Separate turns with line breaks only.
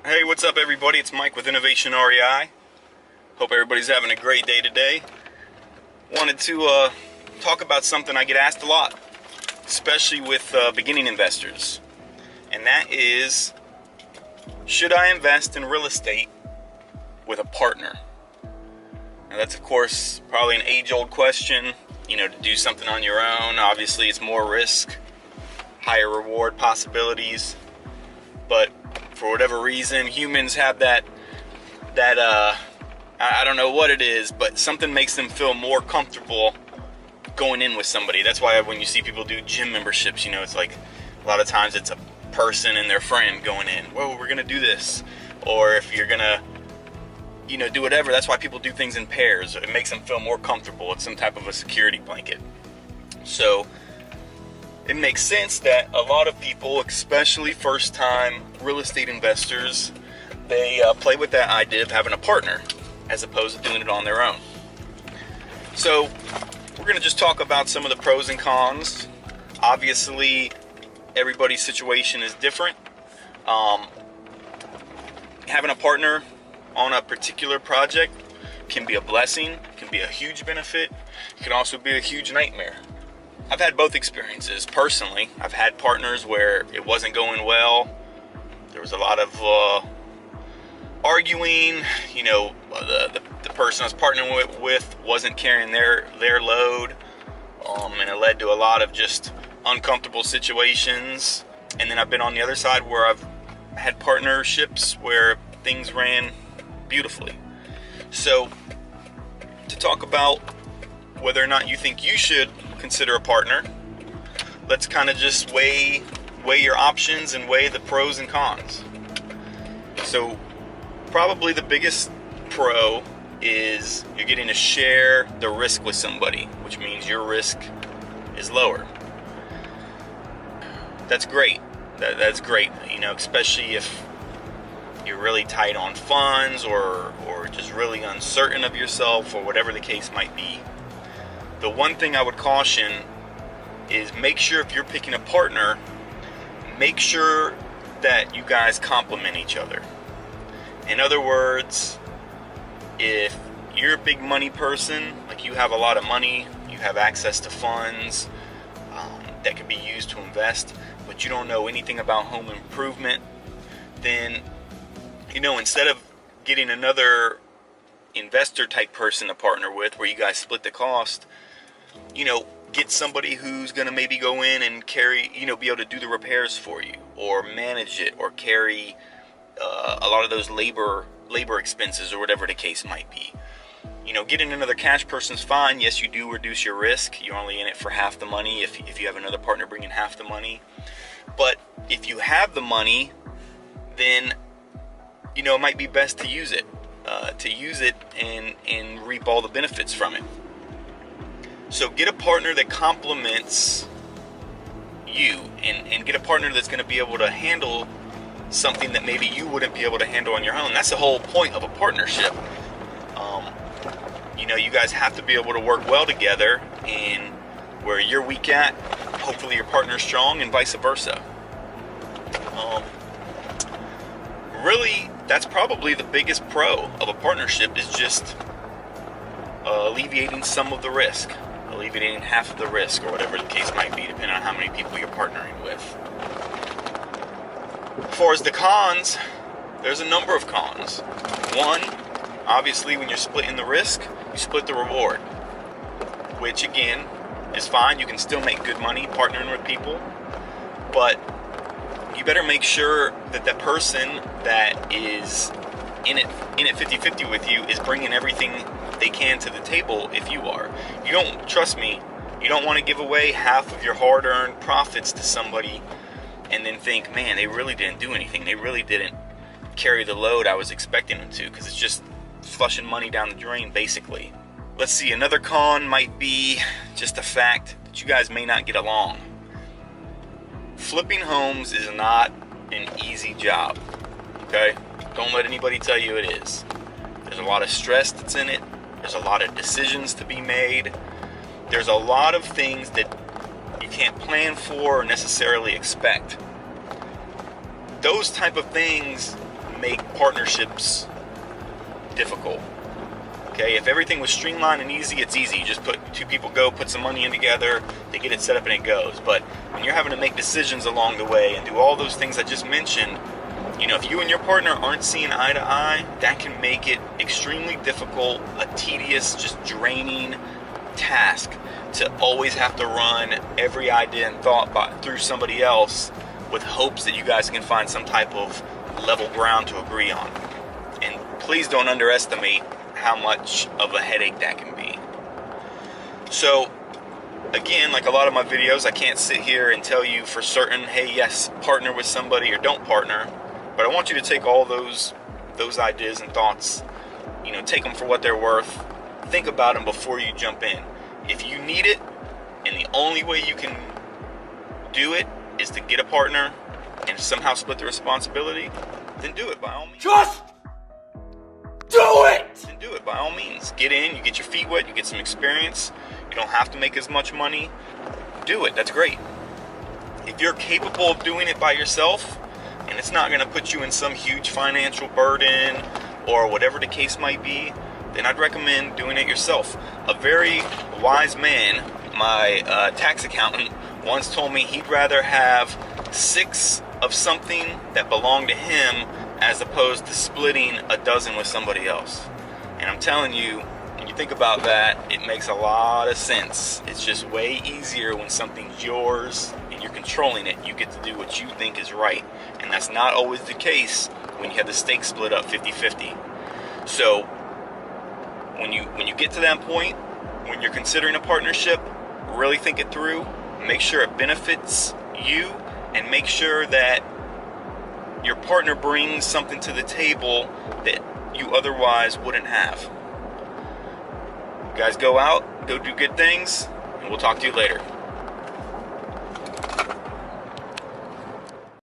Hey, what's up everybody? It's Mike with Innovation REI. Hope everybody's having a great day today. Wanted to talk about something I get asked a lot, especially with beginning investors. And that is, should I invest in real estate with a partner? Now that's of course probably an age-old question. To do something on your own, obviously it's more risk, higher reward possibilities. But for whatever reason, humans have that I don't know what it is, but something makes them feel more comfortable going in with somebody. That's why when you see people do gym memberships, it's like a lot of times it's a person and their friend going in. Whoa, we're gonna do this. Or if you're gonna, do whatever, that's why people do things in pairs. It makes them feel more comfortable. It's some type of a security blanket. So it makes sense that a lot of people, especially first-time real estate investors, they play with that idea of having a partner as opposed to doing it on their own. So we're going to just talk about some of the pros and cons. Obviously, everybody's situation is different. Having a partner on a particular project can be a blessing, can be a huge benefit. It can also be a huge nightmare. I've had both experiences personally. I've had partners where it wasn't going well. There was a lot of arguing. The person I was partnering with wasn't carrying their load, and it led to a lot of just uncomfortable situations. And then I've been on the other side where I've had partnerships where things ran beautifully. So to talk about whether or not you think you should consider a partner, let's kind of just weigh your options and weigh the pros and cons. So probably the biggest pro is you're getting to share the risk with somebody, which means your risk is lower. That's great. That's great, especially if you're really tight on funds or just really uncertain of yourself or whatever the case might be. The one thing I would caution is make sure if you're picking a partner, make sure that you guys complement each other. In other words, if you're a big money person, like you have a lot of money, you have access to funds that can be used to invest, but you don't know anything about home improvement, then, instead of getting another investor type person to partner with where you guys split the cost, get somebody who's going to maybe go in and carry, be able to do the repairs for you or manage it or carry a lot of those labor expenses or whatever the case might be. Getting another cash person's fine. Yes, you do reduce your risk. You're only in it for half the money if you have another partner bringing half the money. But if you have the money, then, it might be best to use it and reap all the benefits from it. So get a partner that complements you and get a partner that's going to be able to handle something that maybe you wouldn't be able to handle on your own. That's the whole point of a partnership. You guys have to be able to work well together, and where you're weak at, hopefully your partner's strong, and vice versa. Really, that's probably the biggest pro of a partnership, is just alleviating some of the risk, alleviating half of the risk, or whatever the case might be, depending on how many people you're partnering with. As far as the cons, there's a number of cons. One, obviously, when you're splitting the risk, you split the reward, which again is fine. You can still make good money partnering with people, but you better make sure that the person that is in it 50-50 with you is bringing everything they can to the table. If you are, trust me, you don't want to give away half of your hard-earned profits to somebody and then think, man, they really didn't do anything. They really didn't carry the load I was expecting them to, because it's just flushing money down the drain, basically. Let's see, another con might be just the fact that you guys may not get along. Flipping homes is not an easy job, okay? Don't let anybody tell you it is. There's a lot of stress that's in it. There's a lot of decisions to be made. There's a lot of things that you can't plan for or necessarily expect. Those type of things make partnerships difficult. Okay, if everything was streamlined and easy, it's easy. You just put two people put some money in together, they get it set up and it goes. But when you're having to make decisions along the way and do all those things I just mentioned, you know, if you and your partner aren't seeing eye to eye, that can make it extremely difficult, a tedious, just draining task to always have to run every idea and thought through somebody else with hopes that you guys can find some type of level ground to agree on. And please don't underestimate how much of a headache that can be. So again, like a lot of my videos, I can't sit here and tell you for certain, hey, yes, partner with somebody or don't partner, but I want you to take all those ideas and thoughts, you know, take them for what they're worth. Think about them before you jump in. If you need it, and the only way you can do it is to get a partner and somehow split the responsibility, then do it by all means.
Just do it!
Then do it by all means. Get in, you get your feet wet, you get some experience. You don't have to make as much money. Do it, that's great. If you're capable of doing it by yourself, and it's not going to put you in some huge financial burden or whatever the case might be, then I'd recommend doing it yourself. A very wise man, my tax accountant, once told me he'd rather have 6 of something that belonged to him as opposed to splitting a dozen with somebody else. And I'm telling you, when you think about that, it makes a lot of sense. It's just way easier when something's yours and you're controlling it. You get to do what you think is right. And that's not always the case when you have the stakes split up 50-50. So when you get to that point, when you're considering a partnership, really think it through. Make sure it benefits you, and make sure that your partner brings something to the table that you otherwise wouldn't have. You guys go out, go do good things, and we'll talk to you later.